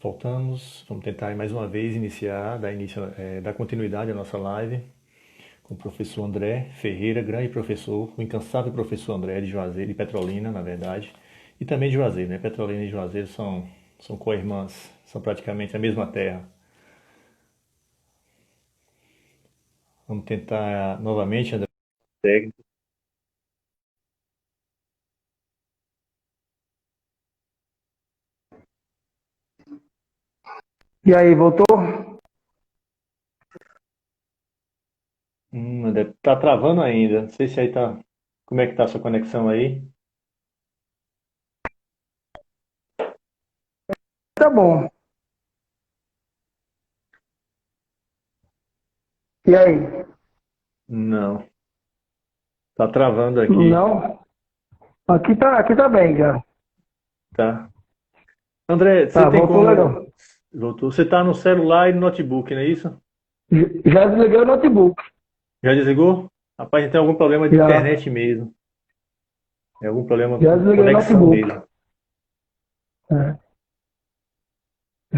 Voltamos, vamos tentar mais uma vez dar continuidade à nossa live com o professor André Ferreira, grande professor, o incansável professor André de Juazeiro, de Petrolina, na verdade, e também de Juazeiro, né? Petrolina e Juazeiro são co-irmãs, são praticamente a mesma terra. Vamos tentar novamente, André. Técnico. E aí, voltou? André, tá travando ainda. Não sei se aí tá. Como é que tá a sua conexão aí? Tá bom. E aí? Não, tá travando aqui, Não? Aqui tá bem já. tá? André, você Tá, tem voltou como. legal. Voltou. Você tá no celular e no notebook, não é isso? Já desliguei o notebook. Já desligou? Rapaz, tem algum problema de Já. internet mesmo. É algum problema Já com desliguei o conexão notebook. mesmo. É,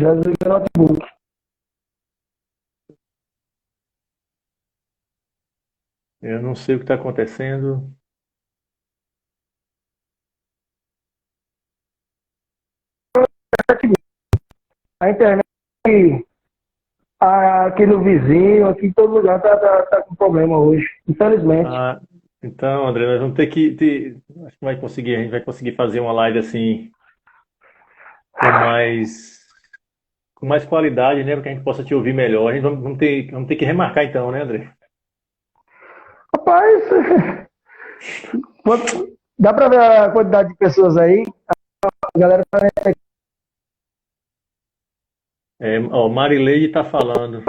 já desliguei o notebook. Eu não sei o que está acontecendo. A internet aqui no vizinho, aqui em todo lugar tá com problema hoje. Infelizmente. Ah, então, André, nós vamos ter acho que a gente vai conseguir fazer uma live assim com mais, com mais qualidade, né? Para que a gente possa te ouvir melhor. A gente vamos ter que remarcar então, né, André? Rapaz, dá pra ver a quantidade de pessoas aí? A galera tá. Ó, Marileide está falando.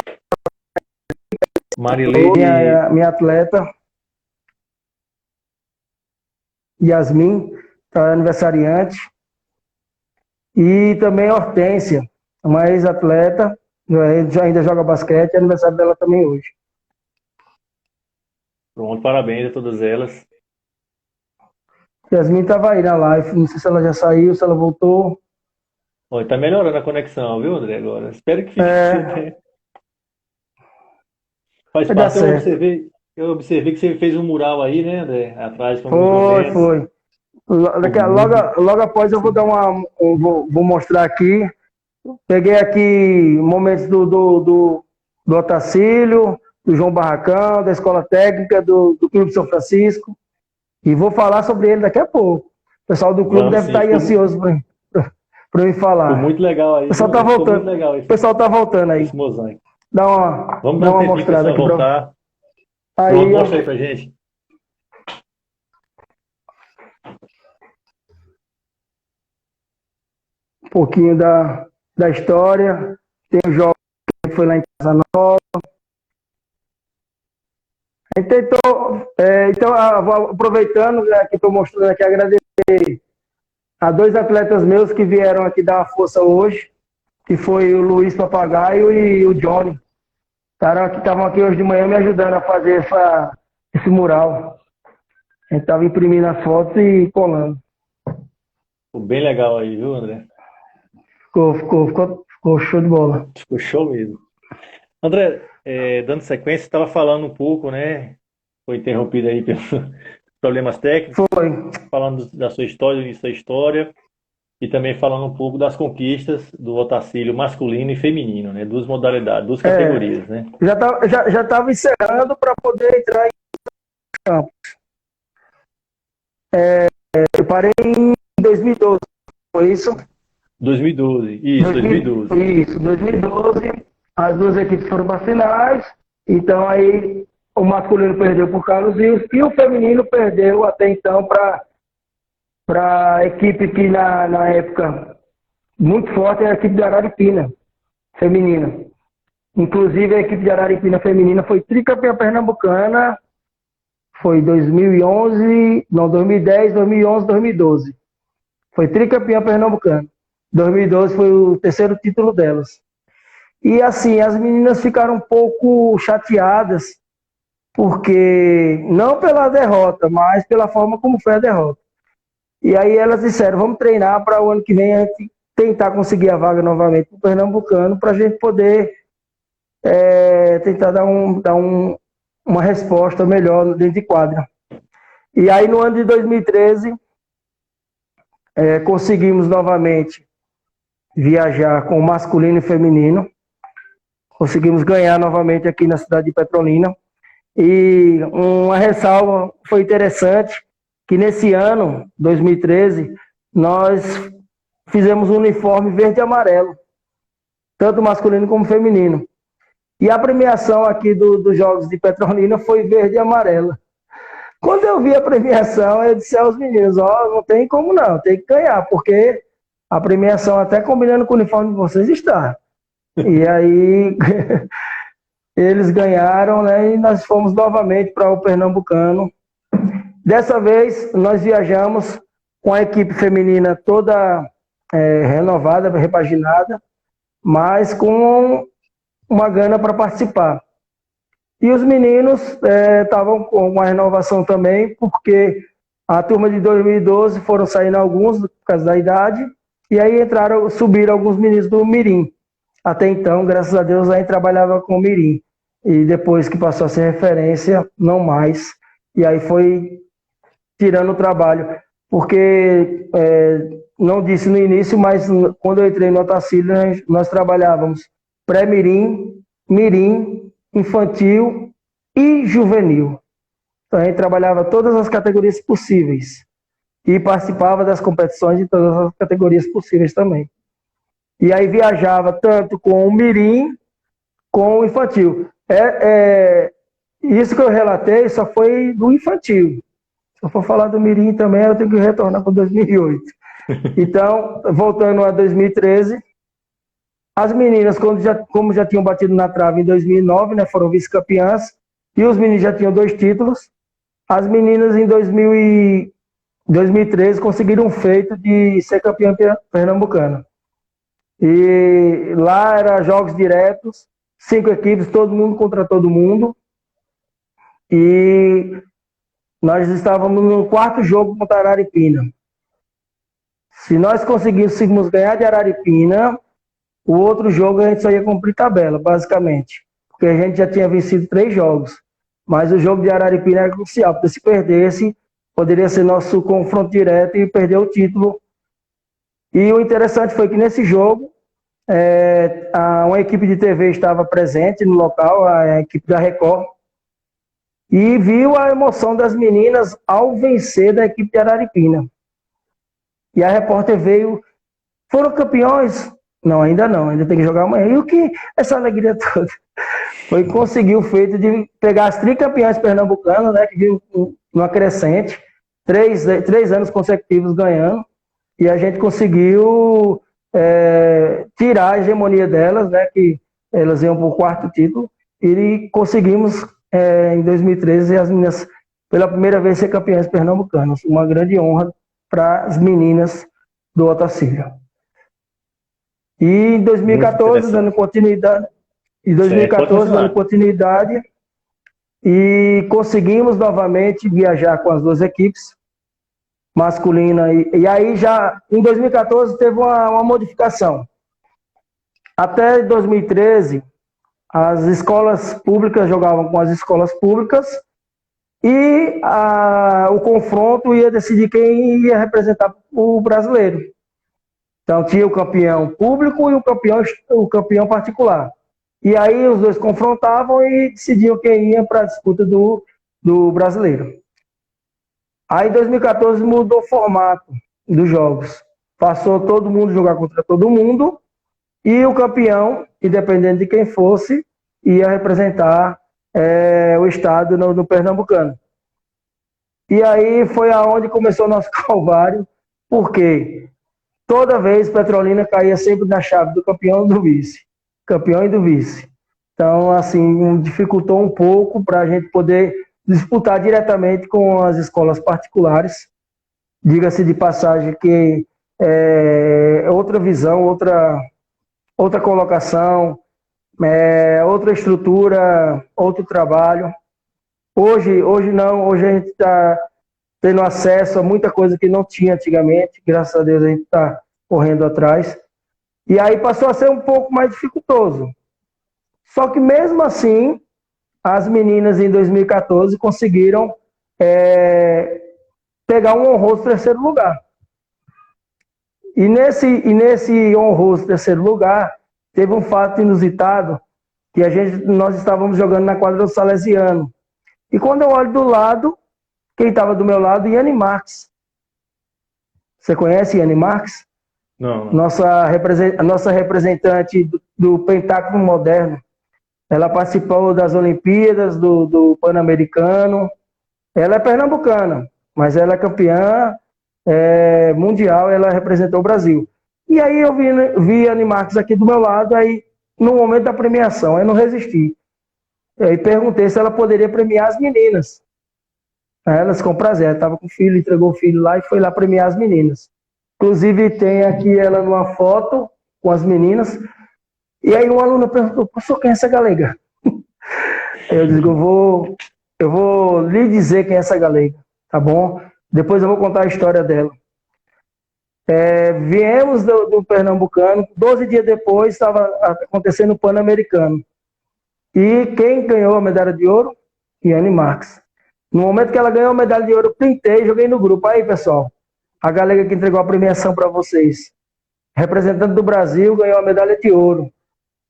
Marileide, Minha atleta, Yasmin, tá aniversariante. E também a Hortência, uma ex-atleta, ainda joga basquete, é aniversário dela também hoje. pronto, parabéns a todas elas. Yasmin estava aí na live, não sei se ela já saiu, se ela voltou. Ó, tá melhorando a conexão, viu, André, agora? Espero que fique assim, É, né? Faz vai dar parte, certo. eu observei que você fez um mural aí, né, André? Atrás com alguns Foi, momentos. foi. Ficou muito. Logo após eu vou dar vou mostrar aqui. Peguei aqui momentos do Otacílio, do João Barracão, da Escola Técnica, do Clube São Francisco. E vou falar sobre ele daqui a pouco. O pessoal do clube Vamos deve sim, estar aí ansioso para me ficou falar. muito legal O aí, pessoal viu, tá André? Ficou muito voltando. legal O pessoal tá voltando aí. esse mosaico. Vamos dar Dá um uma tempinho para mostrada pessoal aqui para. voltar. Pronto, Aí, mostra aí ó, pra gente. um pouquinho da história. Tem o jogo que foi lá em Casa Nova. A gente tentou, então, aproveitando que estou mostrando aqui, agradecer a dois atletas meus que vieram aqui dar uma força hoje, que foi o Luiz Papagaio e o Johnny. Cara, que estavam aqui hoje de manhã me ajudando a fazer esse mural. A gente estava imprimindo as fotos e colando. Ficou bem legal aí, viu, André? Ficou show de bola. Ficou show mesmo. André, dando sequência, estava falando um pouco, né? Foi interrompido aí pelos problemas técnicos, Foi. falando da sua história, do início da história, e também falando um pouco das conquistas do Otacílio masculino e feminino, né? Duas modalidades, duas É, categorias, né? já tava encerrando para poder entrar em campo. Eu parei em 2012, foi isso? 2012, isso, 2012. Isso, 2012. As duas equipes foram para finais. Então aí o masculino perdeu por Carlos Rios e o feminino perdeu até então para a equipe que na época muito forte era a equipe de Araripina, feminina. Inclusive, a equipe de Araripina feminina foi tricampeã pernambucana, foi 2011, não, 2010, 2011, 2012. Foi tricampeã pernambucana. 2012 foi o terceiro título delas. E assim, as meninas ficaram um pouco chateadas, porque não pela derrota, mas pela forma como foi a derrota. E aí elas disseram, vamos treinar para o ano que vem a gente tentar conseguir a vaga novamente para o Pernambucano, para a gente poder tentar dar uma resposta melhor dentro de quadra. E aí no ano de 2013, conseguimos novamente viajar com o masculino e feminino, conseguimos ganhar novamente aqui na cidade de Petrolina. E uma ressalva foi interessante, que nesse ano, 2013, nós fizemos um uniforme verde e amarelo, tanto masculino como feminino. E a premiação aqui dos Jogos de Petrolina foi verde e amarela. Quando eu vi a premiação, eu disse aos meninos, não tem como não, tem que ganhar, porque a premiação, até combinando com o uniforme de vocês, está. E aí eles ganharam, né? E nós fomos novamente para o Pernambucano. Dessa vez, nós viajamos com a equipe feminina toda renovada, repaginada, mas com uma gana para participar. E os meninos estavam com uma renovação também, porque a turma de 2012 foram saindo alguns por causa da idade, e aí subiram alguns meninos do Mirim. Até então, graças a Deus, a gente trabalhava com o Mirim. E depois que passou a ser referência, não mais. E aí foi tirando o trabalho. Porque, não disse no início, mas quando eu entrei no Otacílio, nós trabalhávamos pré-mirim, mirim, infantil e juvenil. Então a gente trabalhava todas as categorias possíveis. E participava das competições de todas as categorias possíveis também. E aí viajava tanto com o mirim, com o infantil. Isso que eu relatei só foi do infantil. Se eu for falar do mirim também, eu tenho que retornar para 2008. Então, voltando a 2013, as meninas, como já tinham batido na trave em 2009, né, foram vice-campeãs, e os meninos já tinham 2 títulos. As meninas em 2013 conseguiram um feito de ser campeã pernambucana. E lá eram jogos diretos, 5 equipes, todo mundo contra todo mundo. E nós estávamos no 4º jogo contra a Araripina. Se nós conseguíssemos ganhar de Araripina, o outro jogo a gente só ia cumprir tabela, basicamente. Porque a gente já tinha vencido 3 jogos. Mas o jogo de Araripina era crucial, porque se perdesse, poderia ser nosso confronto direto e perder o título. E o interessante foi que nesse jogo, uma equipe de TV estava presente no local, a equipe da Record, e viu a emoção das meninas ao vencer da equipe de Araripina. E a repórter veio, foram campeões? Não, ainda não, ainda tem que jogar amanhã. E o que essa alegria toda? Foi conseguir o feito de pegar as tricampeãs pernambucanas, né, que vinham numa crescente, 3 anos consecutivos ganhando, e a gente conseguiu tirar a hegemonia delas, né, que elas iam para o 4º título, e conseguimos, em 2013, as meninas, pela primeira vez, ser campeãs pernambucanas. Uma grande honra para as meninas do Otacílio. E em 2014, dando continuidade, e conseguimos novamente viajar com as 2 equipes, masculina, e aí já em 2014 teve uma modificação. Até 2013, as escolas públicas jogavam com as escolas públicas e o confronto ia decidir quem ia representar o brasileiro. Então tinha o campeão público e o campeão particular. E aí os 2 confrontavam e decidiam quem ia para a disputa do brasileiro. Aí em 2014 mudou o formato dos jogos. Passou todo mundo jogar contra todo mundo e o campeão, independente de quem fosse, ia representar o estado no Pernambucano. E aí foi aonde começou o nosso calvário, porque toda vez Petrolina caía sempre na chave do campeão e do vice. Campeão e do vice. Então, assim, dificultou um pouco para a gente poder disputar diretamente com as escolas particulares. Diga-se de passagem que outra visão, outra colocação, outra estrutura, outro trabalho. Hoje não, hoje a gente está tendo acesso a muita coisa que não tinha antigamente. Graças a Deus a gente está correndo atrás. E aí passou a ser um pouco mais dificultoso. Só que mesmo assim, as meninas em 2014 conseguiram pegar um honroso terceiro lugar. E nesse honroso terceiro lugar, teve um fato inusitado, que nós estávamos jogando na quadra do Salesiano. E quando eu olho do lado, quem estava do meu lado, Yane Marques. Você conhece Yane Marques? Não. Nossa representante do pentatlo moderno. Ela participou das Olimpíadas, do Pan-Americano. Ela é pernambucana, mas ela é campeã mundial, ela representou o Brasil. E aí eu vi a Yane Marques aqui do meu lado, aí no momento da premiação, eu não resisti. E perguntei se ela poderia premiar as meninas. Elas com prazer, ela estava com o filho, entregou o filho lá e foi lá premiar as meninas. Inclusive tem aqui ela numa foto com as meninas. E aí uma aluna perguntou, professor, quem é essa galega? Eu digo, eu vou lhe dizer quem é essa galega, tá bom? Depois eu vou contar a história dela. Viemos do Pernambucano, 12 dias depois estava acontecendo o Pan-Americano. E quem ganhou a medalha de ouro? Yane Marques. No momento que ela ganhou a medalha de ouro, eu printei e joguei no grupo. Aí, pessoal, a galega que entregou a premiação para vocês. Representante do Brasil ganhou a medalha de ouro.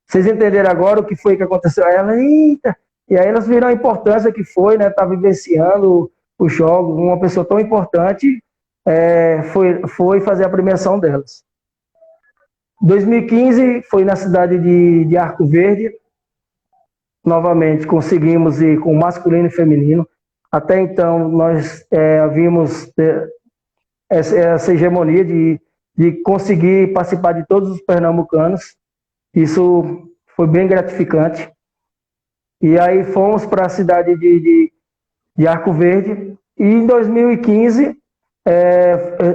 Vocês entenderam agora o que foi que aconteceu? Aí ela, eita! E aí elas viram a importância que foi, né? Tá vivenciando o jogo. Uma pessoa tão importante foi fazer a premiação delas. 2015 foi na cidade de Arco Verde. Novamente conseguimos ir com masculino e feminino. Até então nós havíamos essa hegemonia de conseguir participar de todos os pernambucanos. Isso foi bem gratificante. E aí fomos para a cidade de Arco Verde e em 2015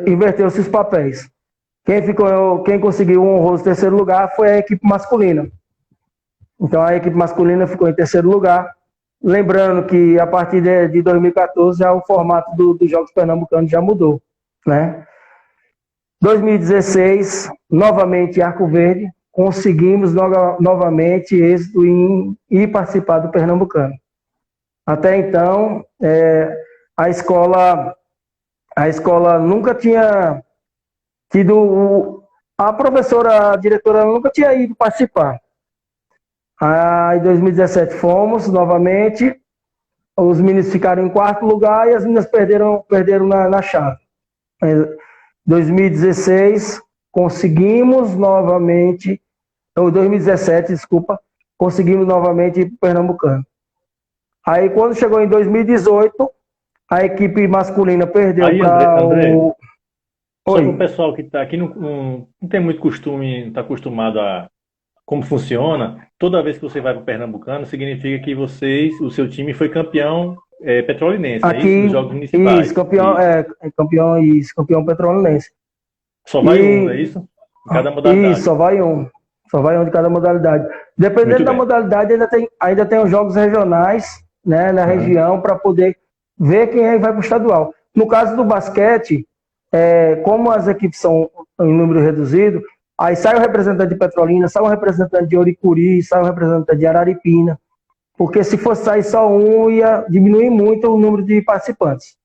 inverteu-se os papéis. Quem conseguiu um honroso terceiro lugar foi a equipe masculina. Então a equipe masculina ficou em terceiro lugar. Lembrando que a partir de 2014 já o formato dos Jogos Pernambucanos já mudou, né? 2016, novamente Arco Verde, conseguimos novamente êxito em ir participar do Pernambucano. Até então, a escola nunca tinha tido... A professora, a diretora nunca tinha ido participar. Aí, em 2017 fomos novamente, os meninos ficaram em quarto lugar e as meninas perderam na chave. 2016 conseguimos novamente, 2017, desculpa, conseguimos novamente ir para o Pernambucano. Aí quando chegou em 2018, a equipe masculina perdeu para o... Só para o pessoal que está aqui não tem muito costume, não está acostumado a como funciona, toda vez que você vai para o Pernambucano, significa que o seu time foi campeão petrolinense, aqui, nos Jogos Municipais. Isso, campeão petrolinense. Só vai um, é isso? De cada modalidade. Isso, só vai um de cada modalidade. Dependendo da modalidade, ainda tem os jogos regionais, né, na região, para poder ver quem vai para o estadual. No caso do basquete, como as equipes são em número reduzido, aí sai o representante de Petrolina, sai o representante de Oricuri, sai o representante de Araripina, porque se fosse sair só um, ia diminuir muito o número de participantes.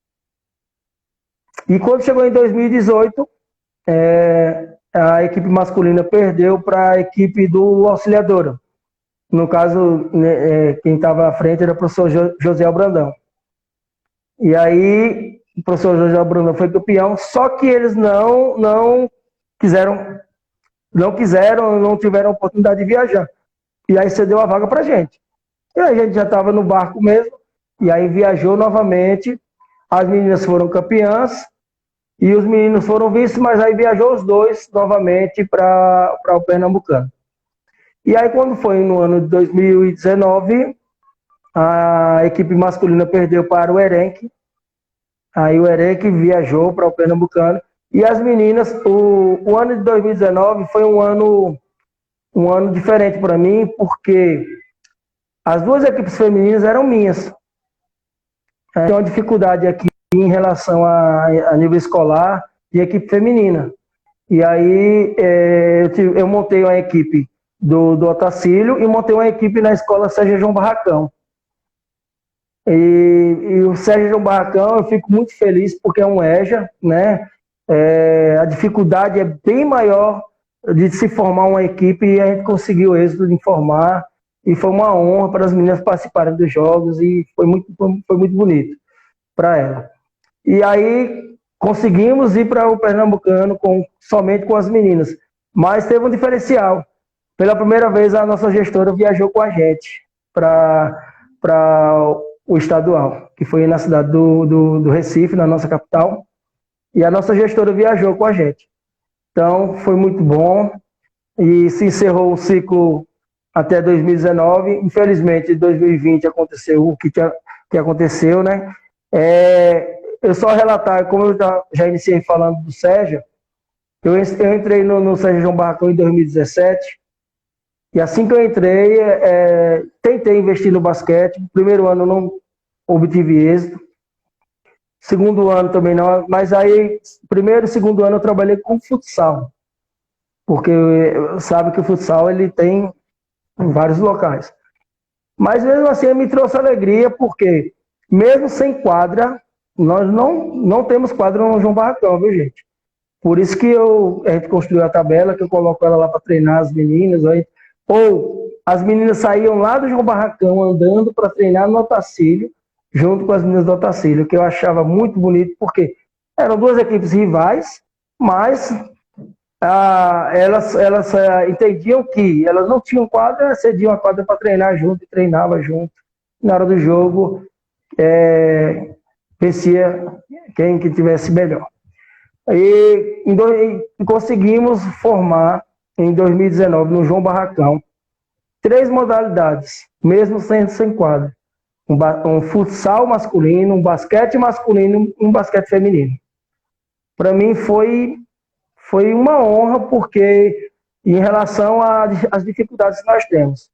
E quando chegou em 2018, a equipe masculina perdeu para a equipe do Auxiliadora. No caso, quem estava à frente era o professor José Brandão. E aí, o professor José Brandão foi campeão, só que eles não tiveram a oportunidade de viajar. E aí cedeu a vaga para a gente. E aí a gente já estava no barco mesmo, e aí viajou novamente, as meninas foram campeãs, e os meninos foram vice, mas aí viajou os dois novamente para o Pernambucano. E aí quando foi no ano de 2019, a equipe masculina perdeu para o Erenque, aí o Erenque viajou para o Pernambucano, e as meninas, o ano de 2019 foi um ano diferente para mim, porque as duas equipes femininas eram minhas. Tinha uma dificuldade aqui em relação a nível escolar de equipe feminina. E aí eu montei uma equipe do Otacílio e montei uma equipe na escola Sérgio João Barracão. E o Sérgio João Barracão, eu fico muito feliz porque é um EJA, né? A dificuldade é bem maior de se formar uma equipe e a gente conseguiu o êxito de formar. E foi uma honra para as meninas participarem dos jogos e foi muito bonito para elas. E aí conseguimos ir para o Pernambucano somente com as meninas. Mas teve um diferencial. Pela primeira vez a nossa gestora viajou com a gente para o estadual, que foi na cidade do Recife, na nossa capital. E a nossa gestora viajou com a gente. Então foi muito bom. E se encerrou o ciclo até 2019. Infelizmente, em 2020 aconteceu o que aconteceu, né? Eu só relatar, como eu já iniciei falando do Sérgio, eu entrei no Sérgio João Barracão em 2017, e assim que eu entrei, tentei investir no basquete. No primeiro ano não obtive êxito, segundo ano também não, mas aí, primeiro e segundo ano eu trabalhei com futsal, porque sabe que o futsal ele tem em vários locais. Mas mesmo assim me trouxe alegria, porque mesmo sem quadra, nós não temos quadra no João Barracão, viu, gente? Por isso que a gente construiu a tabela, que eu coloco ela lá para treinar as meninas. Ou as meninas saíam lá do João Barracão andando para treinar no Otacílio, junto com as meninas do Otacílio, que eu achava muito bonito, porque eram duas equipes rivais, mas elas entendiam que elas não tinham quadra, cediam a quadra para treinar junto, e treinava junto. Na hora do jogo, vencia quem que tivesse melhor. E conseguimos formar, em 2019, no João Barracão, 3 modalidades, mesmo sem quadra. Um futsal masculino, um basquete masculino e um basquete feminino. Para mim foi uma honra, porque em relação às dificuldades que nós temos.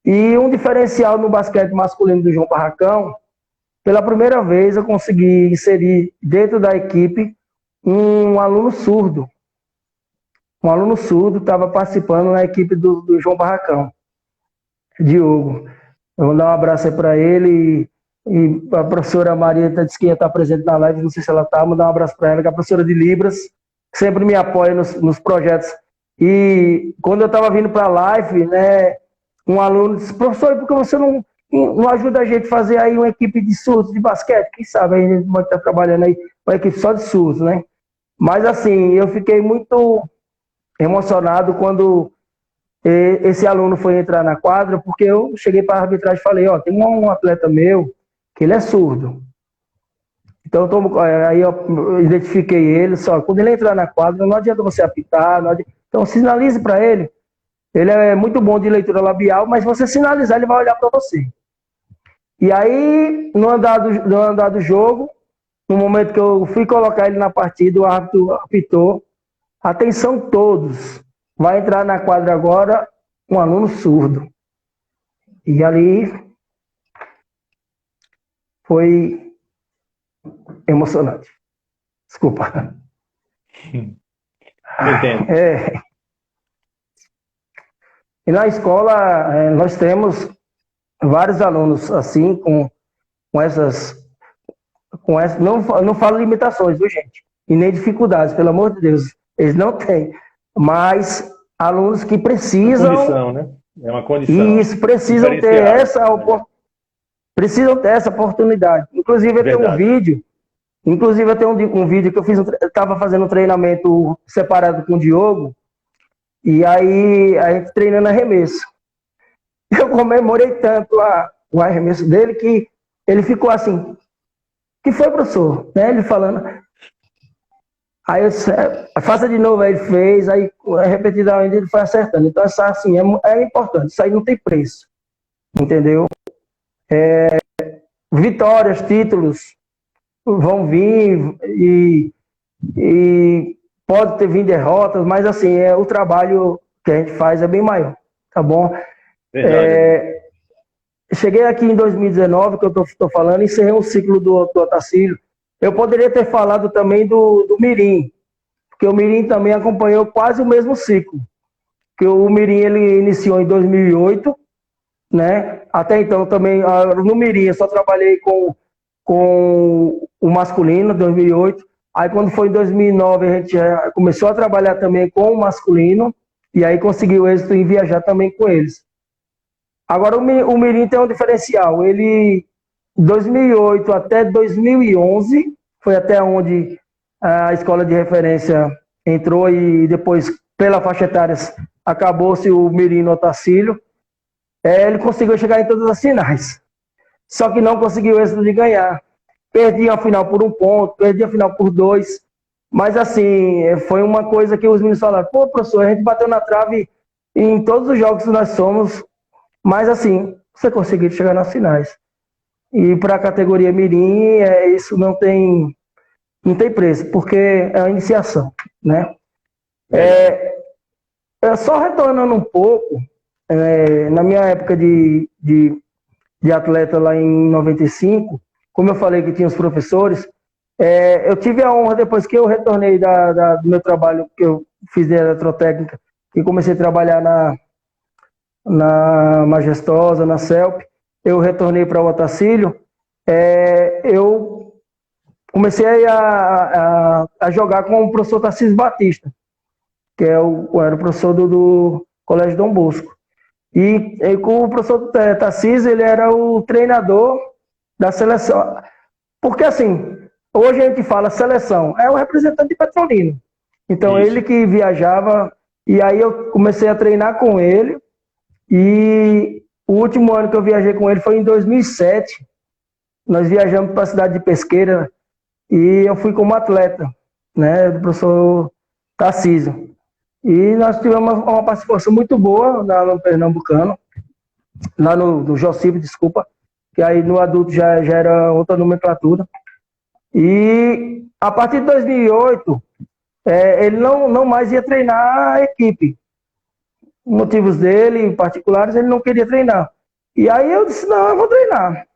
E um diferencial no basquete masculino do João Barracão, pela primeira vez eu consegui inserir dentro da equipe um aluno surdo. Um aluno surdo estava participando na equipe do João Barracão, Diogo. Eu vou dar um abraço aí para ele. E a professora Maria disse que ia estar presente na live, não sei se ela está, vou dar um abraço para ela, que é a professora de Libras, que sempre me apoia nos projetos. E quando eu estava vindo para a live, né, um aluno disse: professor, por que você não ajuda a gente a fazer aí uma equipe de surdos de basquete? Quem sabe a gente pode estar trabalhando aí uma equipe só de surdos, né? Mas assim, eu fiquei muito emocionado quando esse aluno foi entrar na quadra, porque eu cheguei para a arbitragem e falei: tem um atleta meu que ele é surdo. Então aí eu identifiquei ele, só quando ele entrar na quadra, não adianta você apitar, então sinalize para ele. Ele é muito bom de leitura labial, mas você sinalizar, ele vai olhar para você. E aí, no andar do jogo, no momento que eu fui colocar ele na partida, o árbitro apitou: atenção todos, vai entrar na quadra agora um aluno surdo. E ali foi emocionante. Desculpa. Entendo. E na escola nós temos vários alunos assim, com essas. Não falo limitações, viu, gente? E nem dificuldades, pelo amor de Deus. Eles não têm. Mas alunos que precisam. Uma condição, né? É uma condição. Isso, precisam ter essa oportunidade. Inclusive, eu tenho um vídeo. Um vídeo que eu estava fazendo um treinamento separado com o Diogo. E aí, a gente treinando arremesso. Eu comemorei tanto o arremesso dele que ele ficou assim: que foi, professor? Né? Ele falando. Aí eu disse: faça de novo. Aí ele fez, aí repetidamente ele foi acertando. Então, isso assim, é importante. Isso aí não tem preço. Entendeu? Vitórias, títulos vão vir e pode ter vindo derrotas, mas assim, o trabalho que a gente faz é bem maior. Tá bom? Cheguei aqui em 2019, que eu estou falando, encerrei um ciclo do Otacílio. Eu poderia ter falado também do Mirim, que o Mirim também acompanhou quase o mesmo ciclo. Que o Mirim ele iniciou em 2008, né? Até então também no Mirim eu só trabalhei com o masculino, 2008. Aí quando foi em 2009 a gente já começou a trabalhar também com o masculino e aí conseguiu êxito em viajar também com eles. Agora o Mirim tem um diferencial. Ele, 2008 até 2011, foi até onde a escola de referência entrou e depois, pela faixa etária, acabou-se o Mirim no Otacílio. Ele conseguiu chegar em todas as finais. Só que não conseguiu êxito de ganhar. Perdi a final por 1 ponto, perdi a final por 2. Mas assim, foi uma coisa que os meninos falaram: pô, professor, a gente bateu na trave em todos os jogos que nós somos, mas assim, você conseguiu chegar nas finais. E para a categoria Mirim, isso não tem preço, porque é a iniciação, né? Só retornando um pouco, na minha época de atleta lá em 95, como eu falei que tinha os professores, eu tive a honra, depois que eu retornei do meu trabalho que eu fiz de eletrotécnica e comecei a trabalhar na Majestosa, na CELP, eu retornei para o Otacílio, eu comecei a jogar com o professor Tarcísio Batista, que era o professor do Colégio Dom Bosco. E com o professor Tarcísio, ele era o treinador da seleção. Porque assim, hoje a gente fala seleção, é o representante de Petrolina. Então Isso. ele que viajava, e aí eu comecei a treinar com ele, e o último ano que eu viajei com ele foi em 2007. Nós viajamos para a cidade de Pesqueira, e eu fui como atleta, né, do professor Tarcísio. E nós tivemos uma participação muito boa lá no Pernambucano, lá no Jocibe, desculpa, que aí no adulto já era outra nomenclatura. E a partir de 2008, ele não mais ia treinar a equipe. Motivos dele, particulares, ele não queria treinar. E aí eu disse: não, eu vou treinar.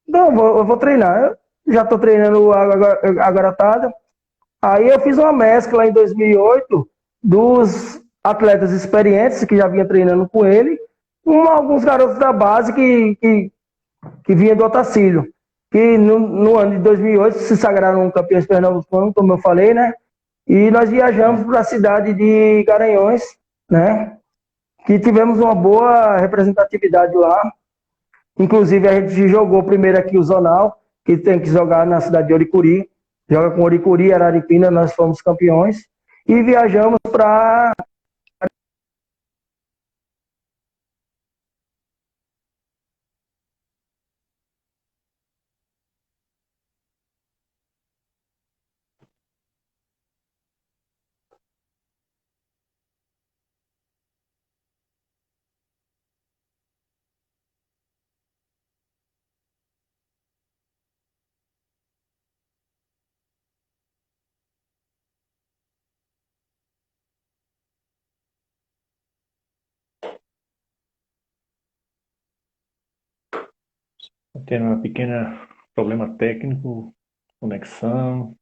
Não, eu vou treinar. Eu já estou treinando a garotada. Aí eu fiz uma mescla em 2008 dos atletas experientes que já vinha treinando com ele, com alguns garotos da base que vinha do Otacílio, que no ano de 2008 se sagraram campeões pernambucanos, como eu falei, né? E nós viajamos para a cidade de Garanhões, né? Que tivemos uma boa representatividade lá. Inclusive, a gente jogou primeiro aqui o Zonal, que tem que jogar na cidade de Oricuri. Joga com Oricuri, Araripina, nós fomos campeões. E viajamos para... Tendo uma pequena problema técnico, conexão.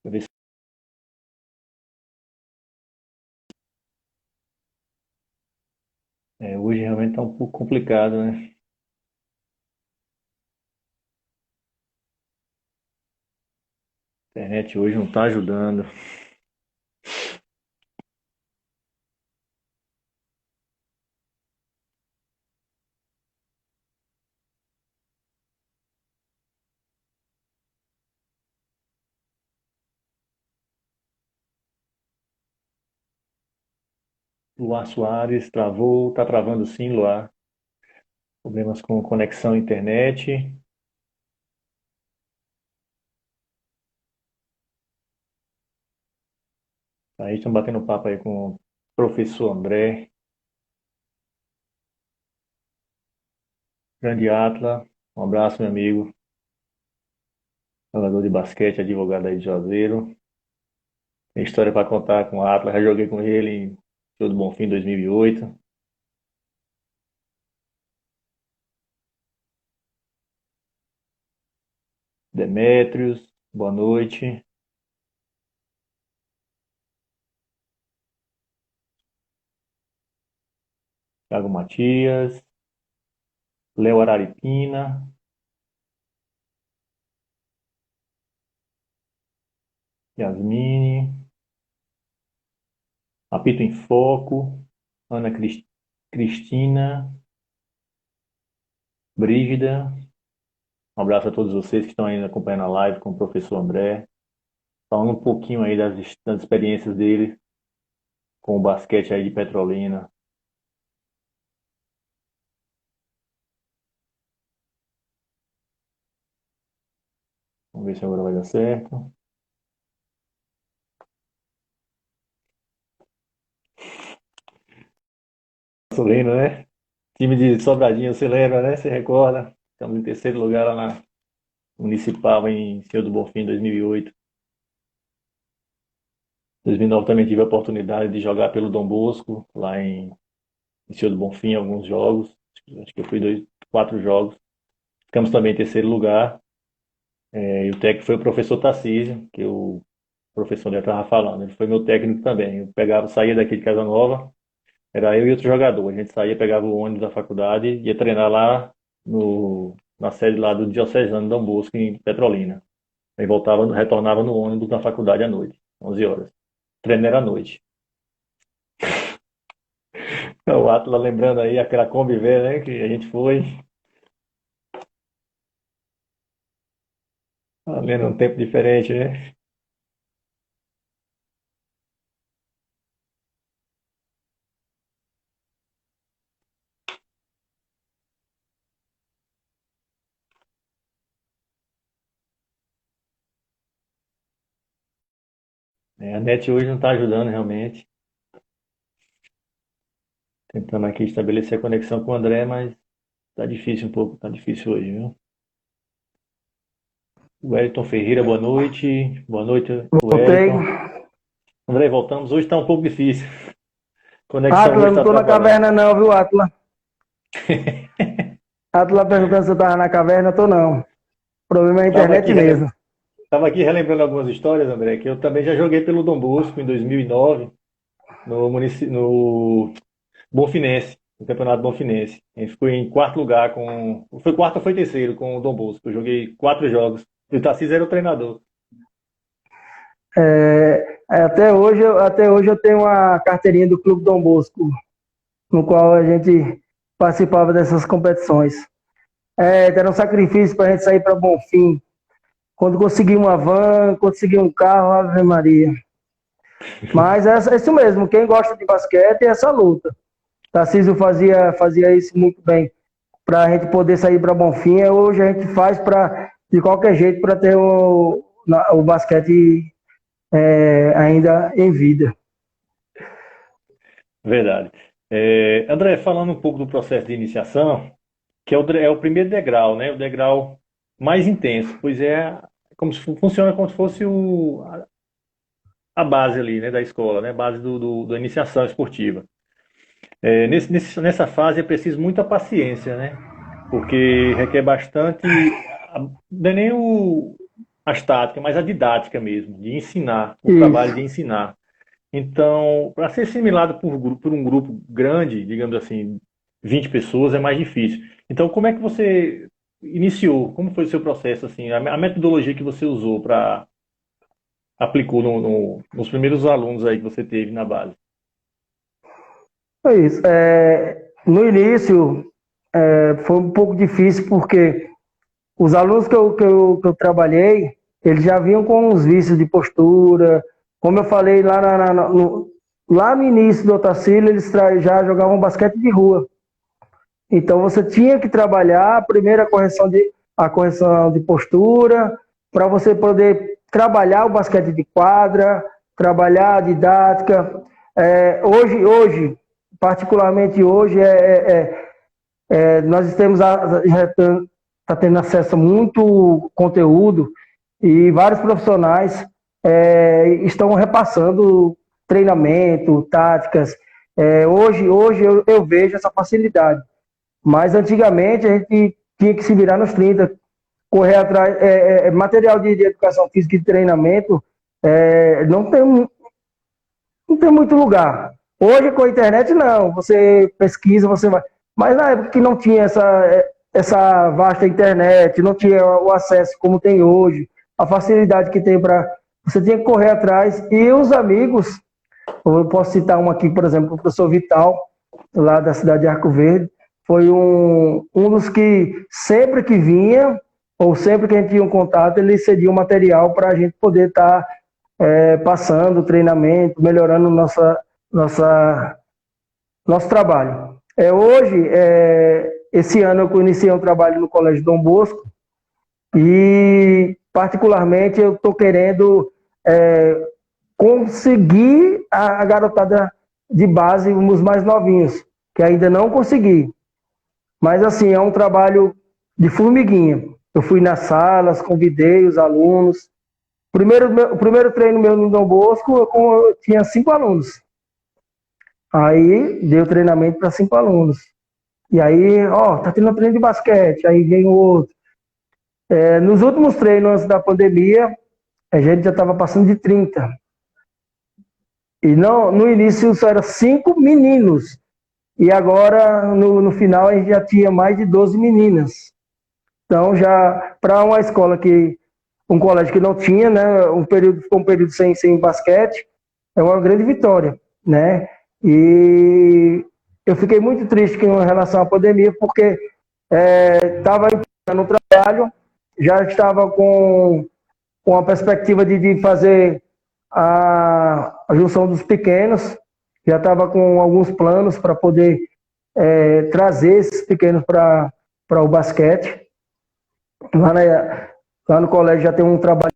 Deixa eu ver se- hoje realmente está um pouco complicado, né? A internet hoje não está ajudando. Luar Soares travou, está travando sim, Luar. Problemas com conexão à internet. Aí estão batendo papo aí com o professor André, grande Atla. Um abraço, meu amigo. Jogador de basquete, advogado aí de Juazeiro. Tem história para contar com o Atlas. Já joguei com ele em Show do Bonfim 2008. Demétrios, boa noite. Thiago Matias, Léo Araripina, Yasmine, Apito em Foco, Ana Cristina, Brígida. Um abraço a todos vocês que estão ainda acompanhando a live com o professor André, falando um pouquinho aí das experiências dele com o basquete aí de Petrolina. Vamos ver se agora vai dar certo. Solino, né? Time de Sobradinho, você lembra, né? Você recorda? Estamos em terceiro lugar lá na Municipal em Senhor do Bonfim, em 2008. 2009 também tive a oportunidade de jogar pelo Dom Bosco, lá em Senhor do Bonfim, alguns jogos. Acho que eu fui 4 jogos. Ficamos também em terceiro lugar. E o técnico foi o professor Tarcísio, que o professor já estava falando. Ele foi meu técnico também. Eu saía daqui de Casa Nova, era eu e outro jogador. A gente saía, pegava o ônibus da faculdade, ia treinar lá na sede lá do Diocesano Dom Bosco, em Petrolina. Aí retornava no ônibus da faculdade à noite, 11 horas. Treino era à noite. O Atlas lembrando aí aquela Kombi V, né, que a gente foi. Lendo um tempo diferente, né? A NET hoje não está ajudando realmente. Tentando aqui estabelecer a conexão com o André, mas tá difícil um pouco, tá difícil hoje, viu? O Wellington Ferreira, boa noite. Boa noite, Voltei. Wellington. André, voltamos. Hoje está um pouco difícil. Conexão Atlas, hoje não está tô na trabalhando. caverna não, viu, Atlas? Atlas perguntando se eu tava na caverna, tô não. O problema é a internet mesmo. Estava aqui relembrando algumas histórias, André, que eu também já joguei pelo Dom Bosco em 2009, no Bonfinense, no Campeonato Bonfinense. A gente ficou em quarto lugar foi quarto ou foi terceiro com o Dom Bosco. Eu joguei 4 jogos. E o Tarcísio era o treinador. Até hoje eu tenho uma carteirinha do Clube Dom Bosco, no qual a gente participava dessas competições. Era um sacrifício para a gente sair para Bonfim. Quando conseguir uma van, conseguir um carro, Ave Maria. Mas é isso mesmo, quem gosta de basquete é essa luta. Tarcísio fazia isso muito bem. Para a gente poder sair para Bonfim, hoje a gente faz de qualquer jeito para ter o basquete ainda em vida. Verdade. André, falando um pouco do processo de iniciação, que é o primeiro degrau, né? O degrau mais intenso, pois funciona como se fosse a base ali, né, da escola, né? Base da iniciação esportiva. Nessa fase é preciso muita paciência, né? Porque requer bastante, não é nem as táticas, mas a didática mesmo, de ensinar, o trabalho de ensinar. Então, para ser assimilado por um grupo grande, digamos assim, 20 pessoas, é mais difícil. Então, como é que você iniciou? Como foi o seu processo, assim, a metodologia que você usou aplicou nos primeiros alunos aí que você teve na base? É isso. No início, foi um pouco difícil porque os alunos que eu trabalhei, eles já vinham com uns vícios de postura. Como eu falei lá no início do Otacílio, eles já jogavam basquete de rua. Então você tinha que trabalhar primeiro a correção de postura, para você poder trabalhar o basquete de quadra, trabalhar a didática. Hoje, particularmente hoje, nós está tendo acesso a muito conteúdo e vários profissionais estão repassando treinamento, táticas. Hoje eu vejo essa facilidade, mas antigamente a gente tinha que se virar nos 30 correr atrás, material de educação física e treinamento, não tem muito lugar. Hoje, com a internet, não. Você pesquisa, você vai. Mas na época que não tinha essa vasta internet, não tinha o acesso como tem hoje, a facilidade que tem para. Você tinha que correr atrás. E os amigos, eu posso citar um aqui, por exemplo, o professor Vital, lá da cidade de Arco Verde, foi um dos que, sempre que vinha, ou sempre que a gente tinha um contato, ele cedia um material para a gente poder estar passando treinamento, melhorando nosso trabalho. Hoje, esse ano eu iniciei um trabalho no Colégio Dom Bosco e, particularmente, eu estou querendo conseguir a garotada de base, os mais novinhos, que ainda não consegui. Mas, assim, é um trabalho de formiguinha. Eu fui nas salas, convidei os alunos. O primeiro treino meu no Dom Bosco, eu tinha 5 alunos. Aí, dei o treinamento para 5 alunos. E aí, tá tendo um treino de basquete, aí vem o outro. Nos últimos treinos antes da pandemia, a gente já estava passando de 30. E no início só eram 5 meninos. E agora, no final, a gente já tinha mais de 12 meninas. Então, já para uma escola um colégio que não tinha, né, ficou um período sem basquete, é uma grande vitória, né? E eu fiquei muito triste em relação à pandemia, porque estava no trabalho, já estava com a perspectiva de fazer a junção dos pequenos, já estava com alguns planos para poder trazer esses pequenos para o basquete. Lá no colégio já tem um trabalho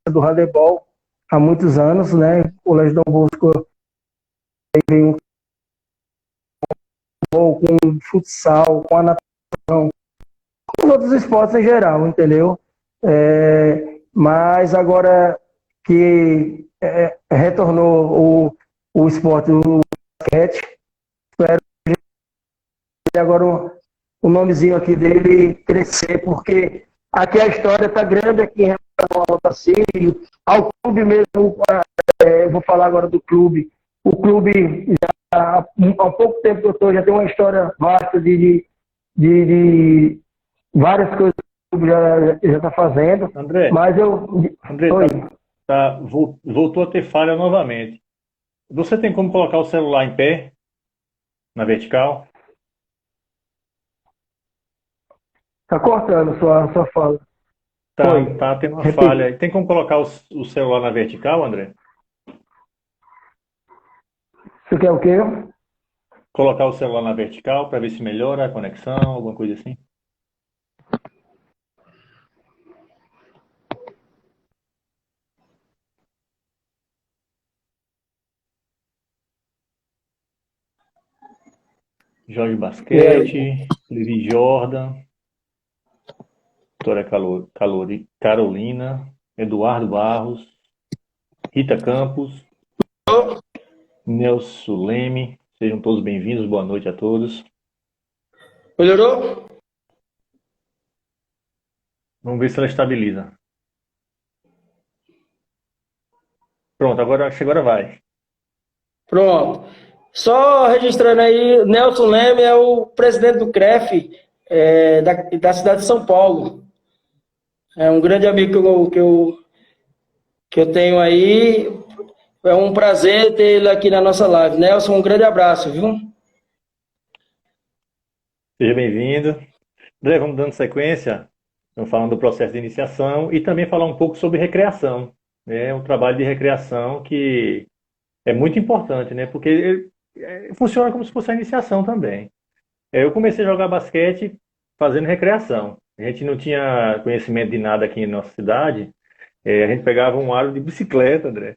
do handebol há muitos anos, né? O Colégio Dom Bosco vem com futsal, com a natação, com os outros esportes em geral, entendeu? Mas agora que retornou o esporte, o basquete, espero que agora o nomezinho aqui dele crescer, porque aqui a história está grande aqui em relação ao Otacílio, ao clube mesmo. Eu vou falar agora do clube. O clube, há pouco tempo que eu estou, já tem uma história vasta de várias coisas que o clube já está fazendo. André, mas André voltou a ter falha novamente. Você tem como colocar o celular em pé, na vertical? Está cortando sua fala. Tá tendo uma falha. Tem como colocar o celular na vertical, André? Você quer o quê? Colocar o celular na vertical para ver se melhora a conexão, alguma coisa assim? Jorge Basquete, Levi Jordan, Vitória Carolina, Eduardo Barros, Rita Campos, Nelson Leme, sejam todos bem-vindos, boa noite a todos. Melhorou? Vamos ver se ela estabiliza. Pronto, agora vai. Pronto. Só registrando aí, Nelson Leme é o presidente do CREF da cidade de São Paulo. É um grande amigo que eu tenho aí. É um prazer ter ele aqui na nossa live. Nelson, um grande abraço, viu? Seja bem-vindo. André, vamos dando sequência, vamos falando do processo de iniciação e também falar um pouco sobre recreação. É um trabalho de recreação que é muito importante, né? Porque funciona como se fosse a iniciação também. Eu comecei a jogar basquete fazendo recreação. A gente não tinha conhecimento de nada aqui na nossa cidade. A gente pegava um aro de bicicleta, André,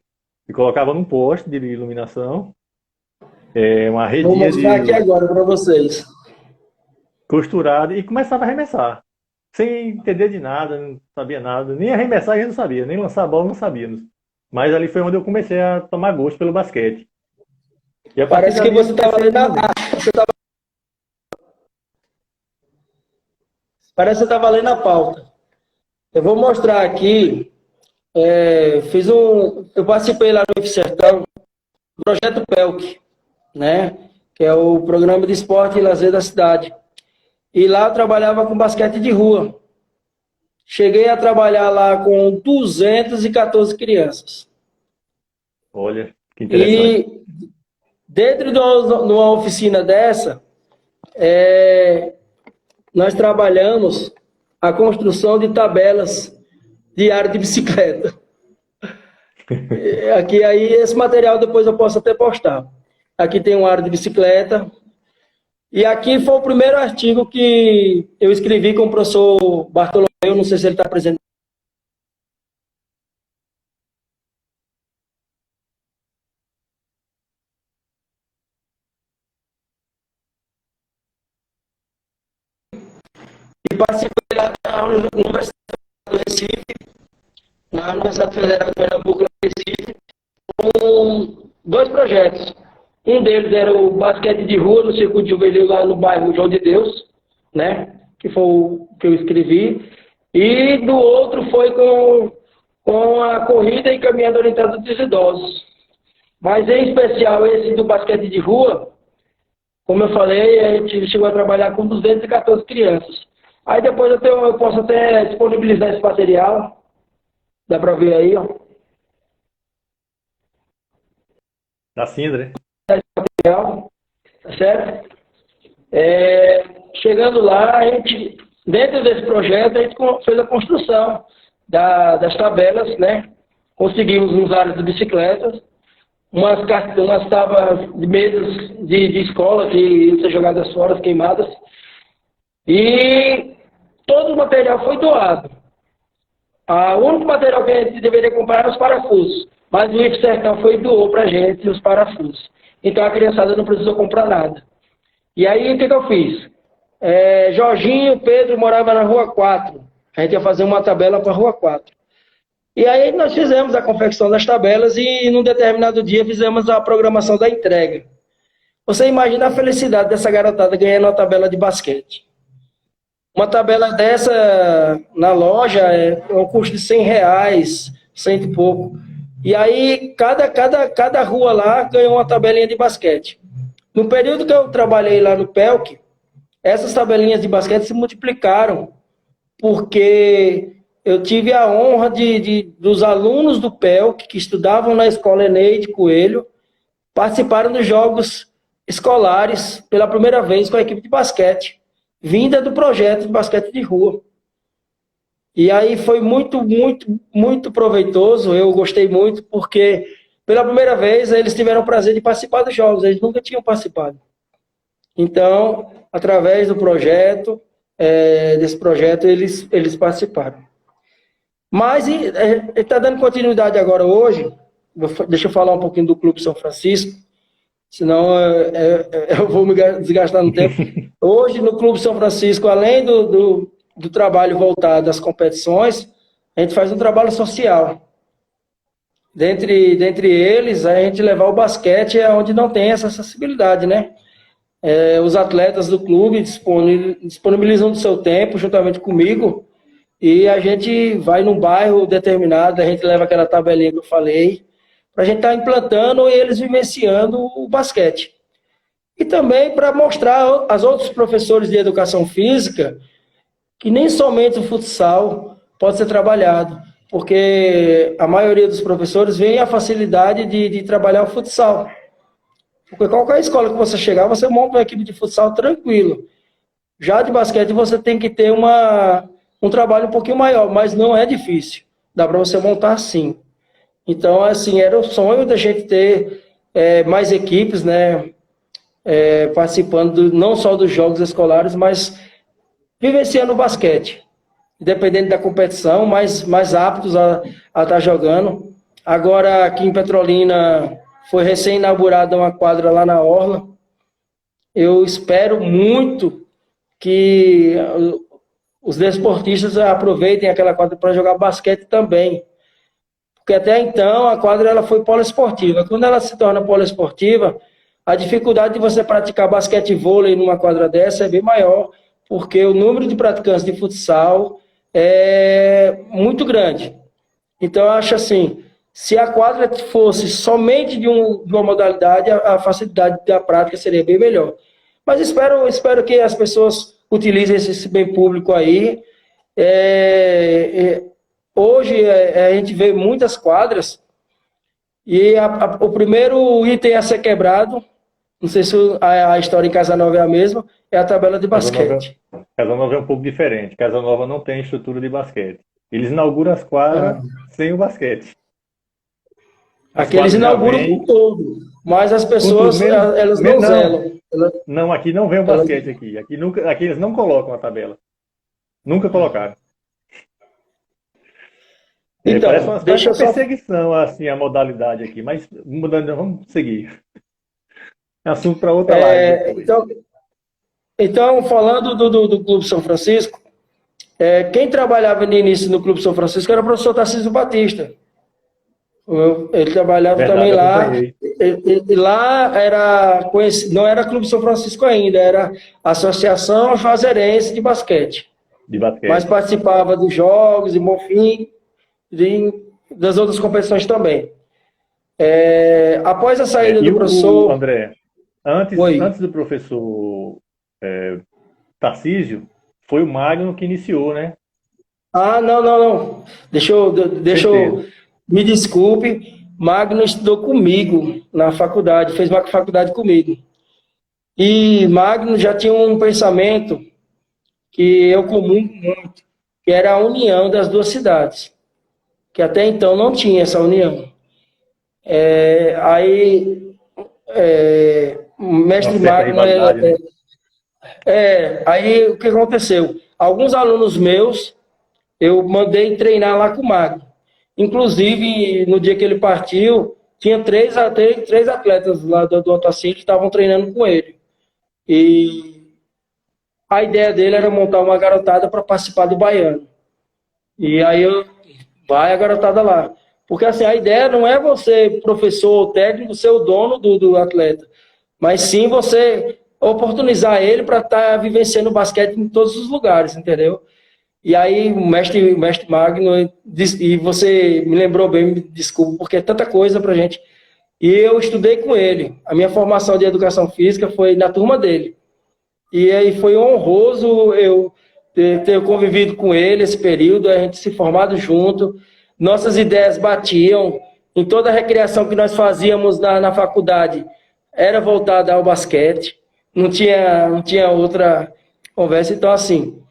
e colocava num poste de iluminação, uma Vou redinha mostrar aqui agora para vocês. costurada e começava a arremessar. Sem entender de nada, não sabia nada. Nem arremessar a gente não sabia, nem lançar a bola não sabíamos. Mas ali foi onde eu comecei a tomar gosto pelo basquete. E Parece que você estava lendo Parece que você estava lendo a pauta. Eu vou mostrar aqui, eu participei lá no Sertão, do projeto PELC, né? Que é o Programa de Esporte e Lazer da cidade. E lá eu trabalhava com basquete de rua. Cheguei a trabalhar lá com 214 crianças. Olha, que interessante. E dentro de uma oficina dessa, nós trabalhamos a construção de tabelas de área de bicicleta. Aqui aí, esse material depois eu posso até postar. Aqui tem uma área de bicicleta. E aqui foi o primeiro artigo que eu escrevi com o professor Bartolomeu, não sei se ele está presente. E participei lá na Universidade do Recife, na Universidade Federal de Pernambuco, no Recife, com 2 projetos. Um deles era o basquete de rua no circuito juvenil lá no bairro João de Deus, né? Que foi o que eu escrevi. E do outro foi com a corrida e caminhada orientada dos idosos. Mas em especial esse do basquete de rua, como eu falei, a gente chegou a trabalhar com 214 crianças. Aí depois eu posso até disponibilizar esse material. Dá para ver aí, ó. Da Sindra, Tá certo? Chegando lá, dentro desse projeto, a gente fez a construção das tabelas, né? Conseguimos uns áreas de bicicletas, umas tábuas de mesas de escola que iam ser jogadas fora, queimadas, e todo o material foi doado. O único material que a gente deveria comprar era os parafusos, mas o IF Sertão foi e doou para a gente os parafusos. Então a criançada não precisou comprar nada. E aí o que eu fiz? Jorginho e Pedro moravam na Rua 4. A gente ia fazer uma tabela para a Rua 4. E aí nós fizemos a confecção das tabelas e num determinado dia fizemos a programação da entrega. Você imagina a felicidade dessa garotada ganhando uma tabela de basquete. Uma tabela dessa na loja é um custo de R$100, 100 e pouco. E aí cada rua lá ganhou uma tabelinha de basquete. No período que eu trabalhei lá no PELC, essas tabelinhas de basquete se multiplicaram, porque eu tive a honra dos alunos do PELC, que estudavam na escola Eneide Coelho, participaram dos jogos escolares pela primeira vez com a equipe de basquete, vinda do projeto de basquete de rua. E aí foi muito, muito, muito proveitoso, eu gostei muito, porque pela primeira vez eles tiveram o prazer de participar dos jogos, eles nunca tinham participado. Então, através do projeto, desse projeto, eles participaram. Mas está dando continuidade agora hoje, deixa eu falar um pouquinho do Clube São Francisco, senão eu vou me desgastar no tempo. Hoje, no Clube São Francisco, além do trabalho voltado às competições, a gente faz um trabalho social. Dentre eles, a gente levar o basquete é onde não tem essa acessibilidade, né? Os atletas do clube disponibilizam do seu tempo, juntamente comigo, e a gente vai num bairro determinado, a gente leva aquela tabelinha que eu falei, para a gente estar implantando e eles vivenciando o basquete. E também para mostrar aos outros professores de educação física que nem somente o futsal pode ser trabalhado, porque a maioria dos professores vê a facilidade de trabalhar o futsal. Porque qualquer escola que você chegar, você monta uma equipe de futsal tranquilo. Já de basquete você tem que ter um trabalho um pouquinho maior, mas não é difícil. Dá para você montar sim. Então, assim, era o sonho da gente ter mais equipes, né, participando não só dos jogos escolares, mas vivenciando o basquete. Dependendo da competição, mais aptos a estar jogando. Agora, aqui em Petrolina, foi recém-inaugurada uma quadra lá na Orla. Eu espero muito que os desportistas aproveitem aquela quadra para jogar basquete também. Porque até então a quadra ela foi poliesportiva. Quando ela se torna poliesportiva, a dificuldade de você praticar basquete e vôlei numa quadra dessa é bem maior, porque o número de praticantes de futsal é muito grande. Então, eu acho assim, se a quadra fosse somente de uma modalidade, a facilidade da prática seria bem melhor. Mas espero que as pessoas utilizem esse bem público aí. Hoje a gente vê muitas quadras e o primeiro item a ser quebrado, não sei se a história em Casanova é a mesma, é a tabela de basquete. Casanova é um pouco diferente. Casanova não tem estrutura de basquete. Eles inauguram as quadras sem o basquete. Aqui eles inauguram com todo, mas as pessoas elas não zelam. Não, aqui não vem o basquete aqui. Aqui eles não colocam a tabela. Nunca colocaram. Então, parece uma perseguição assim, a modalidade aqui, mas vamos seguir. É assunto para outra live. Então, falando do Clube São Francisco, quem trabalhava no início no Clube São Francisco era o professor Tarcísio Batista. Ele trabalhava também lá. E lá não era Clube São Francisco ainda, era Associação Juazeirense de Basquete. Mas participava dos jogos e Bonfim, das outras competições também. Após a saída do professor... André, antes do professor Tarcísio, foi o Magno que iniciou, né? Não. Deixa eu me desculpe, Magno estudou comigo na faculdade, fez uma faculdade comigo. E Magno já tinha um pensamento que eu comungo muito, que era a união das duas cidades, que até então não tinha essa união. O mestre Magno... Aí o que aconteceu? Alguns alunos meus, eu mandei treinar lá com o Magno. Inclusive, no dia que ele partiu, tinha três atletas lá do Otacim que estavam treinando com ele. E a ideia dele era montar uma garotada para participar do Baiano. E aí vai a garotada lá. Porque assim, a ideia não é você, professor ou técnico, ser o dono do atleta, mas sim você oportunizar ele para estar vivenciando o basquete em todos os lugares, entendeu? E aí o mestre Magno, e você me lembrou bem, me desculpa, porque é tanta coisa pra gente. E eu estudei com ele. A minha formação de educação física foi na turma dele. E aí foi honroso eu ter convivido com ele esse período, a gente se formado junto. Nossas ideias batiam. Em toda a recreação que nós fazíamos na faculdade era voltada ao basquete. Não tinha outra conversa. Então, assim...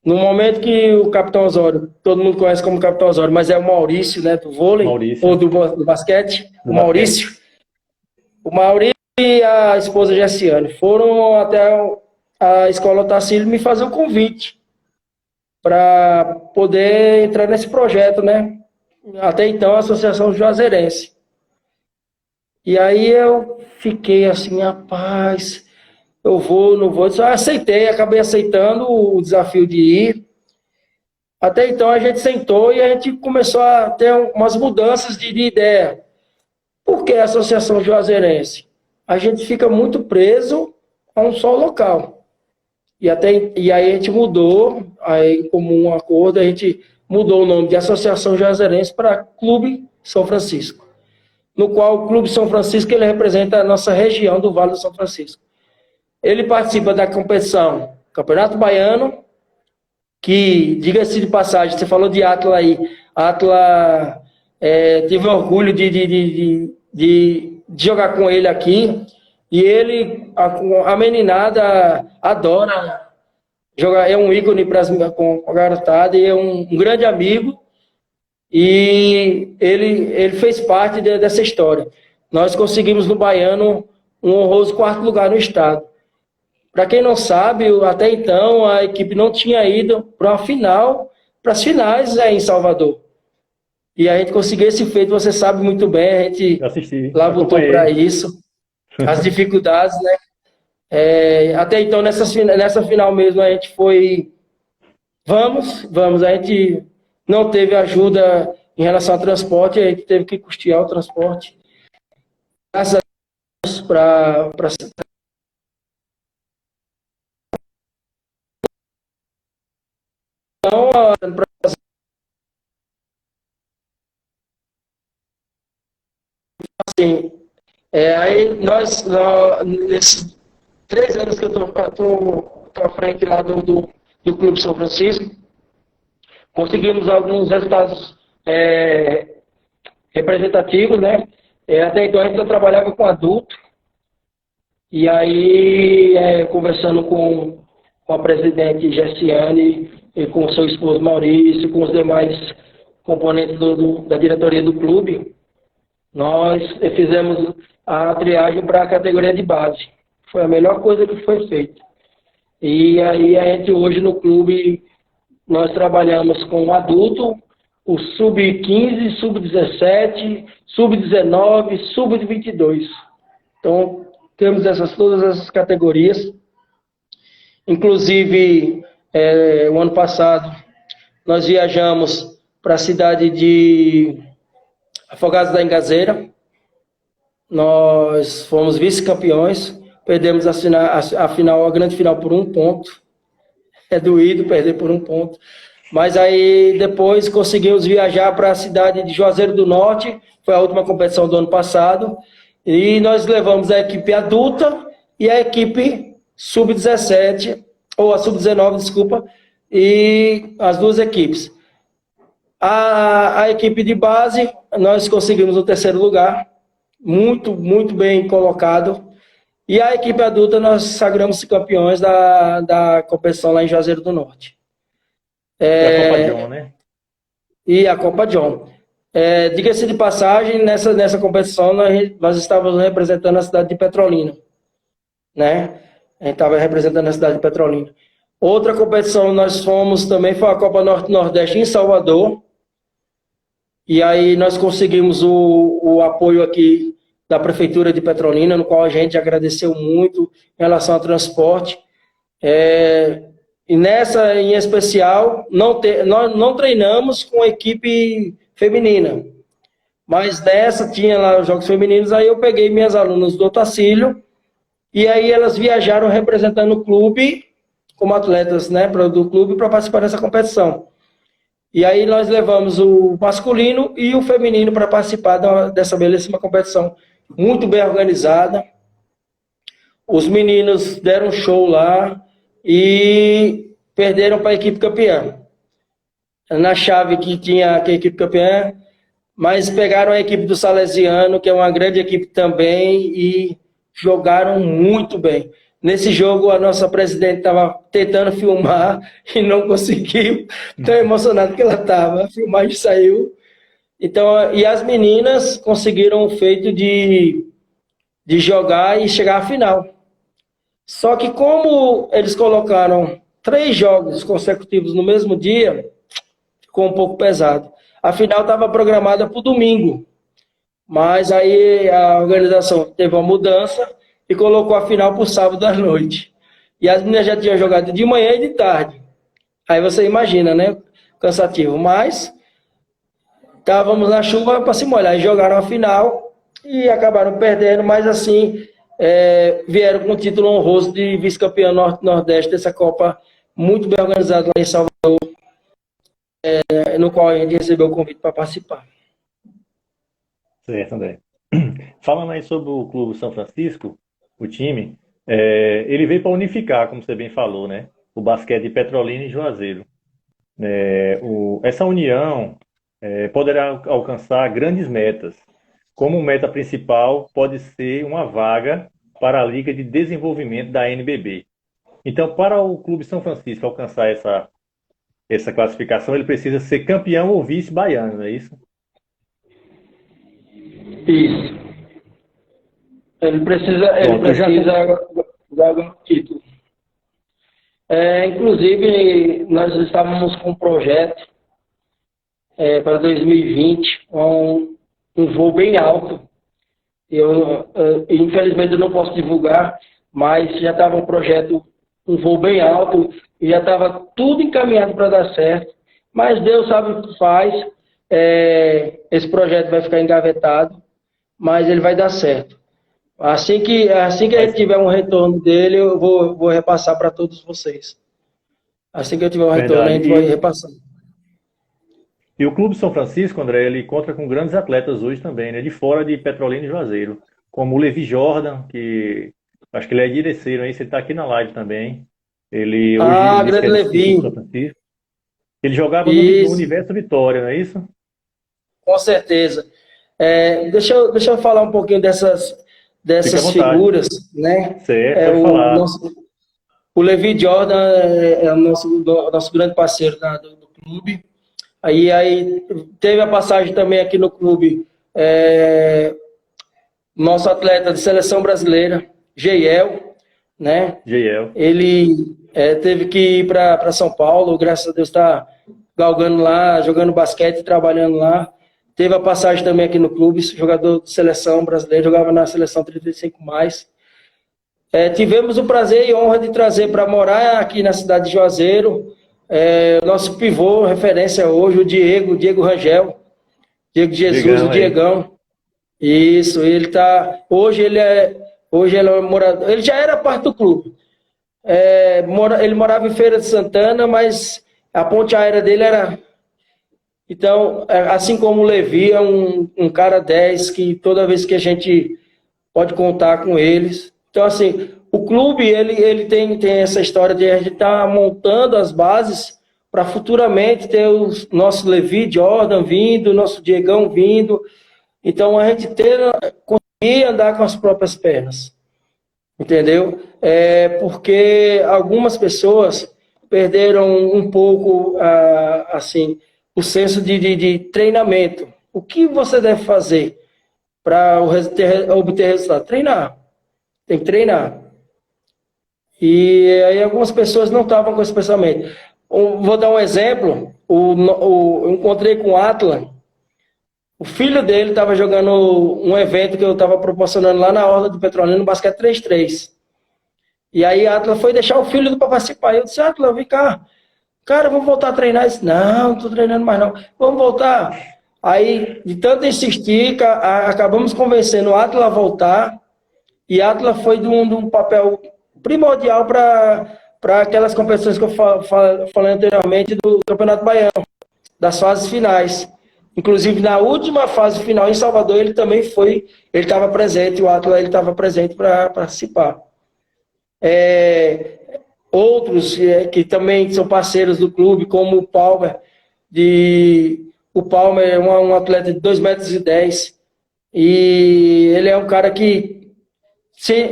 No momento que o Capitão Osório, todo mundo conhece como Capitão Osório, mas é o Maurício, né, do vôlei, ou do basquete, o Maurício. O Maurício e a esposa Jessiane foram até a Escola Otacílio me fazer um convite para poder entrar nesse projeto, né? Até então, a Associação Juazeirense. E aí eu fiquei assim, rapaz... Eu vou, não vou. Só acabei aceitando o desafio de ir. Até então a gente sentou e a gente começou a ter umas mudanças de ideia. Por que a Associação Juazeirense? A gente fica muito preso a um só local. E aí a gente mudou, aí como um acordo, a gente mudou o nome de Associação Juazeirense para Clube São Francisco. No qual o Clube São Francisco ele representa a nossa região do Vale do São Francisco. Ele participa da competição Campeonato Baiano, que, diga-se de passagem, você falou de Atla aí, Atla teve orgulho de jogar com ele aqui, e ele, a meninada adora jogar, é um ícone com a garotada, e é um grande amigo, e ele fez parte dessa história. Nós conseguimos no Baiano um honroso 4º lugar no estado. Para quem não sabe, até então a equipe não tinha ido para as finais em Salvador. E a gente conseguiu esse feito, você sabe muito bem, a gente lá botou para isso, as dificuldades, né? Até então, nessa final mesmo, a gente foi... Vamos, a gente não teve ajuda em relação ao transporte, a gente teve que custear o transporte. Graças a Deus, para Assim, aí nesses 3 anos que eu tô à frente lá do Clube São Francisco, conseguimos alguns resultados representativos, né? Até então a gente trabalhava com adulto, e aí, conversando com a presidente Gessiane, e com o seu esposo Maurício, com os demais componentes da diretoria do clube, nós fizemos a triagem para a categoria de base. Foi a melhor coisa que foi feita. E aí a gente hoje no clube, nós trabalhamos com o adulto, o sub-15, sub-17, sub-19, sub-22. Então, temos todas essas categorias. Inclusive, o ano passado, nós viajamos para a cidade de Afogados da Ingazeira. Nós fomos vice-campeões, perdemos a grande final por 1 ponto. É doído perder por 1 ponto. Mas aí depois conseguimos viajar para a cidade de Juazeiro do Norte, foi a última competição do ano passado, e nós levamos a equipe adulta e a equipe sub-17, ou a sub-19, desculpa, e as 2 equipes. A equipe de base, nós conseguimos o 3º lugar, muito, muito bem colocado. E a equipe adulta, nós sagramos campeões da competição lá em Juazeiro do Norte. E a Copa John, né? E a Copa John. Diga-se de passagem, nessa competição, nós estávamos representando a cidade de Petrolina. Né? A gente estava representando a cidade de Petrolina. Outra competição nós fomos também foi a Copa Norte-Nordeste em Salvador. E aí nós conseguimos o apoio aqui da Prefeitura de Petrolina, no qual a gente agradeceu muito em relação ao transporte. E nessa em especial, nós não treinamos com a equipe feminina. Mas nessa tinha lá os jogos femininos, aí eu peguei minhas alunas do Otacílio, e aí elas viajaram representando o clube, como atletas, né, do clube, para participar dessa competição. E aí nós levamos o masculino e o feminino para participar dessa belíssima competição. Muito bem organizada. Os meninos deram um show lá e perderam para a equipe campeã. Na chave que tinha a equipe campeã, mas pegaram a equipe do Salesiano, que é uma grande equipe também, e jogaram muito bem. Nesse jogo, a nossa presidente estava tentando filmar e não conseguiu, tão emocionada que ela estava. A filmagem saiu. Então, e as meninas conseguiram o feito de jogar e chegar à final. Só que como eles colocaram 3 jogos consecutivos no mesmo dia, ficou um pouco pesado. A final estava programada para o domingo, mas aí a organização teve uma mudança e colocou a final para o sábado à noite. E as meninas já tinham jogado de manhã e de tarde. Aí você imagina, né? Cansativo. Mas estávamos na chuva para se molhar. E jogaram a final e acabaram perdendo, mas assim vieram com o título honroso de vice-campeão Nordeste dessa Copa muito bem organizada lá em Salvador, no qual a gente recebeu o convite para participar. Certo, André. Falando aí sobre o Clube São Francisco, o time, ele veio para unificar, como você bem falou, né? O basquete de Petrolina e Juazeiro. Essa união poderá alcançar grandes metas. Como meta principal pode ser uma vaga para a Liga de Desenvolvimento da NBB. Então, para o Clube São Francisco alcançar essa classificação, ele precisa ser campeão ou vice baiano, não é isso? Isso. Ele precisa dar um título. Inclusive, nós estávamos com um projeto para 2020, um voo bem alto. Infelizmente, eu não posso divulgar, mas já estava um projeto, um voo bem alto, e já estava tudo encaminhado para dar certo. Mas Deus sabe o que faz. Esse projeto vai ficar engavetado, mas ele vai dar certo. Assim que a gente tiver um retorno dele, eu vou repassar para todos vocês. Assim que eu tiver o retorno, a Verdade. gente vai repassando. E o Clube São Francisco, André, ele conta com grandes atletas hoje também, né? De fora de Petrolina e Juazeiro. Como o Levi Jordan, que acho que ele é direceiro, aí, ele está aqui na live também. Ele hoje Ah, disse que grande é do Clube São Levi. Francisco. Ele jogava no Isso, Universo Vitória, não é isso? com certeza. Deixa eu falar um pouquinho dessas, Fica à dessas vontade. figuras, né? Certo, É, pode o, falar. nosso, o Levi Jordan é o nosso grande parceiro do clube. Aí teve a passagem também aqui no clube, nosso atleta de seleção brasileira, Geiel, né? Jeiel. Ele teve que ir para São Paulo, graças a Deus está galgando lá, jogando basquete, trabalhando lá. Teve a passagem também aqui no clube, jogador de seleção brasileira, jogava na seleção 35 mais. Tivemos o prazer e honra de trazer para morar aqui na cidade de Juazeiro, o nosso pivô, referência hoje, o Diego Rangel, Diego Jesus, o Diegão aí. Diegão. Isso, hoje ele é morador, ele já era parte do clube. Ele morava em Feira de Santana, mas a ponte aérea dele era. Então, assim como o Levi, é um cara 10 que toda vez que a gente pode contar com eles. Então, assim, o clube ele tem essa história de a gente estar montando as bases para futuramente ter o nosso Levi Jordan vindo, nosso Diegão vindo. Então, a gente conseguir andar com as próprias pernas. Entendeu? Porque algumas pessoas perderam um pouco, assim, o senso de treinamento. O que você deve fazer para obter resultado? Treinar. Tem que treinar. E aí algumas pessoas não estavam com esse pensamento. Vou dar um exemplo. Eu encontrei com o Atlas. O filho dele estava jogando um evento que eu estava proporcionando lá na Orla do Petrolina, no basquete 3x3. E aí a Atlas foi deixar o filho para participar. Eu disse, Atlas, vem cá. Cara, vamos voltar a treinar. Ele disse, não estou treinando mais não. Vamos voltar. Aí, de tanto insistir, acabamos convencendo o Atlas a voltar. E a Atlas foi de um papel primordial para aquelas competições que eu falei anteriormente do Campeonato Baiano, das fases finais. Inclusive, na última fase final em Salvador, ele também foi, ele estava presente, o Atlas estava presente para participar. Outros que também são parceiros do clube, como o Palmer, o Palmer é um atleta de 2,10 metros, e ele é um cara que,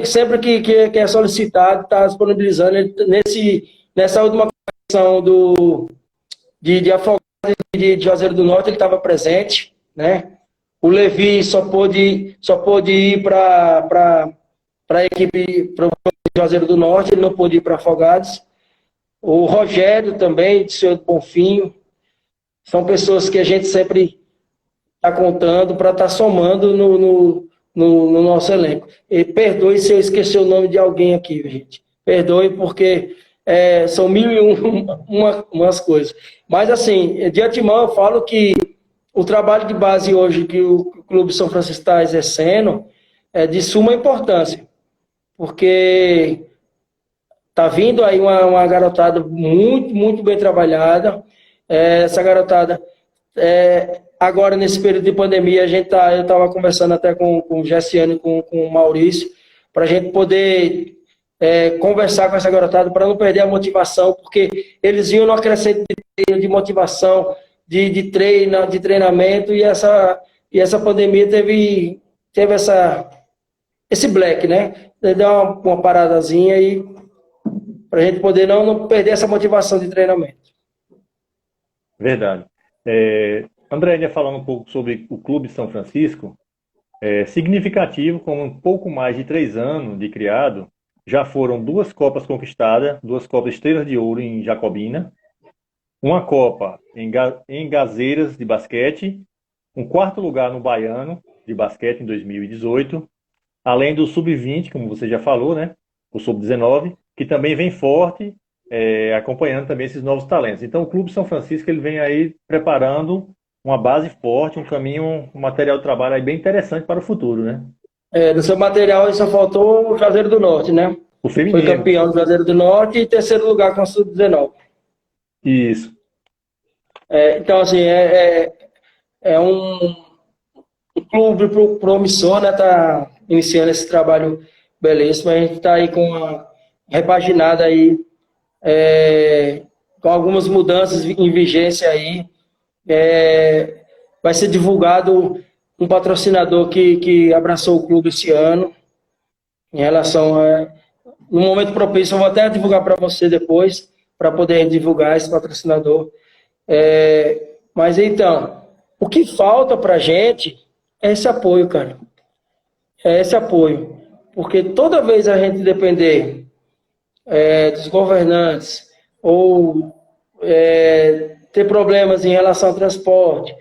sempre que é solicitado, está disponibilizando. Ele, nessa última competição de Afogados de Juazeiro do Norte, ele estava presente, né? O Levi só pôde ir para a equipe de Juazeiro do Norte, ele não pôde ir para Afogados. O Rogério também, de Senhor do Bonfim. São pessoas que a gente sempre está contando para estar somando no nosso elenco. E perdoe se eu esqueci o nome de alguém aqui, gente. Perdoe, porque são mil e umas coisas. Mas, assim, de antemão, eu falo que o trabalho de base hoje que o Clube São Francisco está exercendo é de suma importância, porque está vindo aí uma garotada muito, muito bem trabalhada. Essa garotada, agora nesse período de pandemia, eu estava conversando até com o Gessiano e com o Maurício, para a gente poder conversar com essa garotada para não perder a motivação, porque eles iam no crescente de motivação, de treinamento, e essa pandemia teve esse black, né? Deu uma paradazinha aí para a gente poder não perder essa motivação de treinamento. Verdade. André, ainda falando um pouco sobre o Clube São Francisco, significativo, com um pouco mais de 3 anos de criado, já foram 2 Copas conquistadas, 2 Copas Estrelas de Ouro em Jacobina, uma Copa em Gazeiras de basquete, um 4º lugar no Baiano de basquete em 2018, além do Sub-20, como você já falou, né? O Sub-19, que também vem forte, acompanhando também esses novos talentos. Então, o Clube São Francisco ele vem aí preparando uma base forte, um caminho, um material de trabalho aí bem interessante para o futuro, né? No seu material só faltou o Juazeiro do Norte, né? O feminino. Foi campeão do Juazeiro do Norte e 3º lugar com o Sub-19. Isso. Então, assim, é um clube promissor, né? Tá iniciando esse trabalho belíssimo. A gente está aí com uma repaginada aí, com algumas mudanças em vigência aí. Vai ser divulgado um patrocinador que abraçou o clube esse ano, em relação a... No momento propício, eu vou até divulgar para você depois, para poder divulgar esse patrocinador. Mas então, o que falta para a gente é esse apoio, cara. É esse apoio. Porque toda vez a gente depender dos governantes ou ter problemas em relação ao transporte,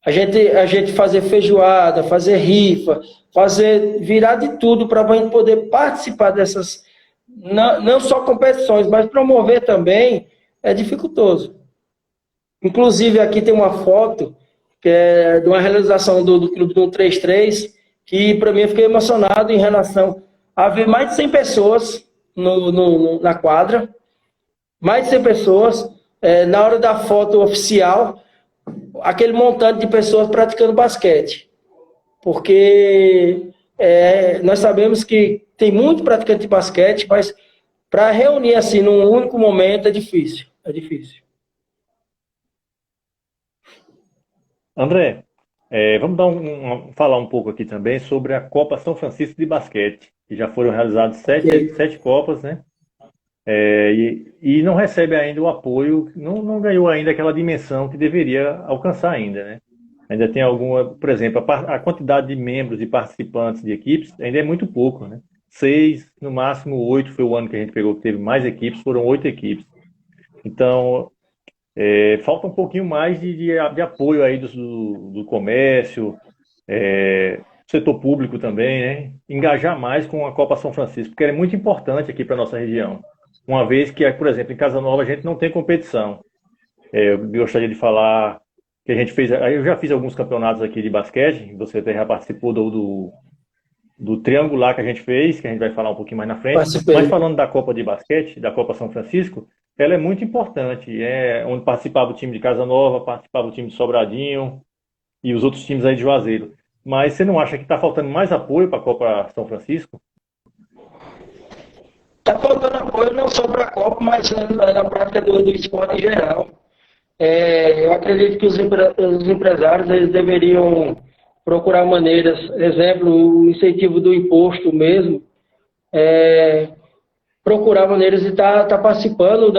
a gente fazer feijoada, fazer rifa, virar de tudo para a gente poder participar dessas, não só competições, mas promover também, é dificultoso. Inclusive, aqui tem uma foto que é de uma realização do Clube do 133, que para mim eu fiquei emocionado em relação a ver mais de 100 pessoas na quadra, mais de 100 pessoas, na hora da foto oficial, aquele montante de pessoas praticando basquete. Porque nós sabemos que tem muito praticante de basquete, mas para reunir assim num único momento é difícil. É difícil. André, vamos falar um pouco aqui também sobre a Copa São Francisco de Basquete, que já foram realizadas sete Copas, né? E não recebe ainda o apoio, não ganhou ainda aquela dimensão que deveria alcançar ainda, né? Ainda tem por exemplo, a quantidade de membros e participantes de equipes ainda é muito pouco, né? 6, no máximo 8 foi o ano que a gente pegou, que teve mais equipes, foram 8 equipes. Então, falta um pouquinho mais de apoio aí do comércio, setor público também, né? Engajar mais com a Copa São Francisco, porque é muito importante aqui para a nossa região. Uma vez que, por exemplo, em Casa Nova a gente não tem competição. Eu gostaria de falar que a gente fez... Eu já fiz alguns campeonatos aqui de basquete, você até já participou do triangular que a gente fez, que a gente vai falar um pouquinho mais na frente. Participei. Mas falando da Copa de Basquete, da Copa São Francisco, ela é muito importante. Onde participava o time de Casa Nova, participava o time de Sobradinho e os outros times aí de Juazeiro. Mas você não acha que está faltando mais apoio para a Copa São Francisco? Está faltando apoio não só para a Copa, mas na prática do esporte em geral. Eu acredito que os empresários eles deveriam procurar maneiras, exemplo, o incentivo do imposto mesmo, procurar maneiras de estar participando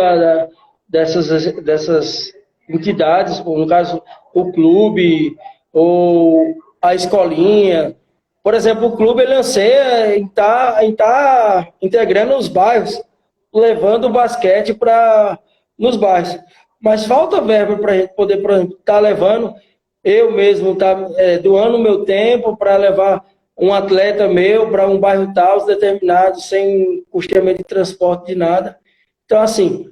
dessas entidades, no caso, o clube ou a escolinha. Por exemplo, o clube ele anseia em estar integrando os bairros, levando o basquete nos bairros. Mas falta verba para a gente poder, por exemplo, estar levando, eu mesmo doando o meu tempo para levar um atleta meu para um bairro tal, determinado, sem custeamento de transporte, de nada. Então, assim,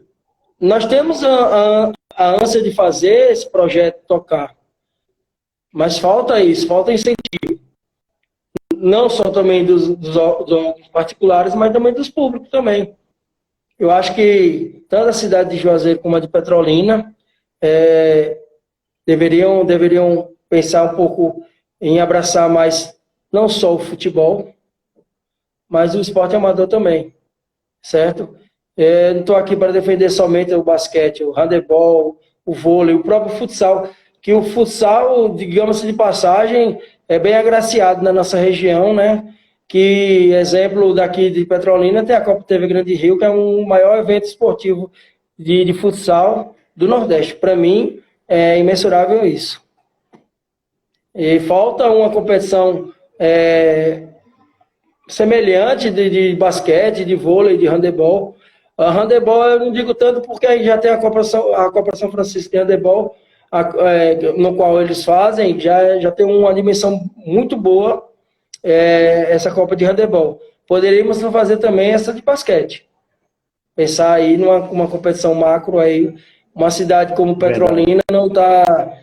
nós temos a ânsia de fazer esse projeto tocar, mas falta isso, falta incentivo. Não só também dos particulares, mas também dos públicos também. Eu acho que tanto a cidade de Juazeiro como a de Petrolina deveriam pensar um pouco em abraçar mais não só o futebol, mas o esporte amador também, certo? Não estou aqui para defender somente o basquete, o handebol, o vôlei, o próprio futsal, que o futsal, digamos de passagem, é bem agraciado na nossa região, né? Que, exemplo daqui de Petrolina, tem a Copa TV Grande Rio, que é um maior evento esportivo de futsal do Nordeste. Para mim, é imensurável isso. E falta uma competição semelhante de basquete, de vôlei, de handebol. A handebol eu não digo tanto porque aí já tem a Copa São Francisco de handebol, no qual eles fazem, já tem uma dimensão muito boa, essa Copa de handebol. Poderíamos fazer também essa de basquete. Pensar aí numa competição macro aí, uma cidade como Petrolina não está